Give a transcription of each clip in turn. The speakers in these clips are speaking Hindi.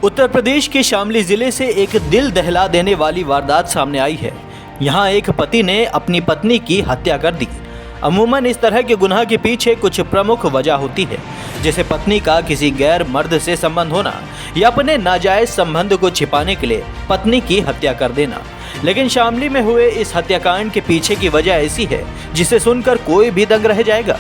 उत्तर प्रदेश के शामली जिले से एक दिल दहला देने वाली वारदात सामने आई है। यहाँ एक पति ने अपनी पत्नी की हत्या कर दी। अमूमन इस तरह के गुनाह के पीछे कुछ प्रमुख वजह होती है, जैसे पत्नी का किसी गैर मर्द से संबंध होना या अपने नाजायज संबंध को छिपाने के लिए पत्नी की हत्या कर देना। लेकिन शामली में हुए इस हत्याकांड के पीछे की वजह ऐसी है जिसे सुनकर कोई भी दंग रह जाएगा।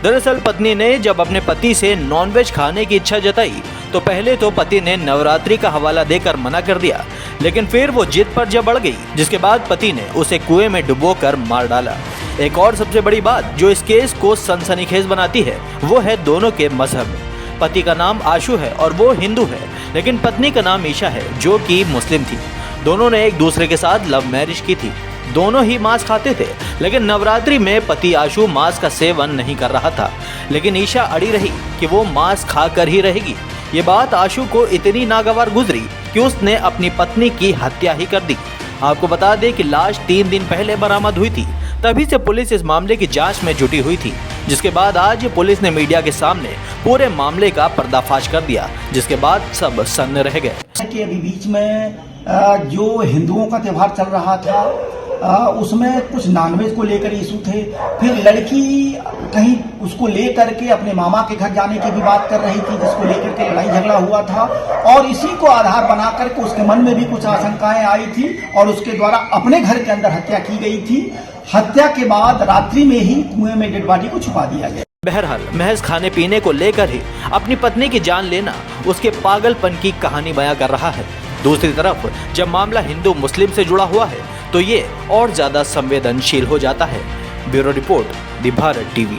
दरअसल पत्नी ने जब अपने पति से नॉनवेज खाने की इच्छा जताई तो पहले तो पति ने नवरात्रि का हवाला देकर मना कर दिया, लेकिन फिर वो जिद पर जब बढ़ गई, जिसके बाद पति ने उसे कुएं में डुबोकर मार डाला। एक और सबसे बड़ी बात जो इस केस को सनसनीखेज बनाती है वो है दोनों के मजहब। पति का नाम आशु है और वो हिंदू है, लेकिन पत्नी का नाम ईशा है जो कि मुस्लिम थी। दोनों ने एक दूसरे के साथ लव मैरिज की थी। दोनों ही मांस खाते थे, लेकिन नवरात्रि में पति आशु मांस का सेवन नहीं कर रहा था, लेकिन ईशा अड़ी रही कि वो मांस खाकर ही रहेगी। ये बात आशु को इतनी नागवार गुजरी कि उसने अपनी पत्नी की हत्या ही कर दी। आपको बता दें कि लाश 3 दिन पहले बरामद हुई थी। तभी से पुलिस इस मामले की जांच में जुटी हुई थी, जिसके बाद आज पुलिस ने मीडिया के सामने पूरे मामले का पर्दाफाश कर दिया, जिसके बाद सब सन्न रह गए। कि अभी बीच में जो हिंदुओं का त्योहार चल रहा था उसमें कुछ नॉनवेज को लेकर इशू थे। फिर लड़की कहीं उसको लेकर के अपने मामा के घर जाने की भी बात कर रही थी, जिसको लेकर के लड़ाई झगड़ा हुआ था और इसी को आधार बना करके उसके मन में भी कुछ आशंकाएं आई थी और उसके द्वारा अपने घर के अंदर हत्या की गई थी। हत्या के बाद रात्रि में ही कुएं में डेड बॉडी को छुपा दिया गया। बहरहाल महज खाने पीने को लेकर ही अपनी पत्नी की जान लेना उसके पागलपन की कहानी बयां कर रहा है। दूसरी तरफ जब मामला हिंदू मुस्लिम से जुड़ा हुआ है तो ये और ज्यादा संवेदनशील हो जाता है। ब्यूरो रिपोर्ट, दी भारत टीवी।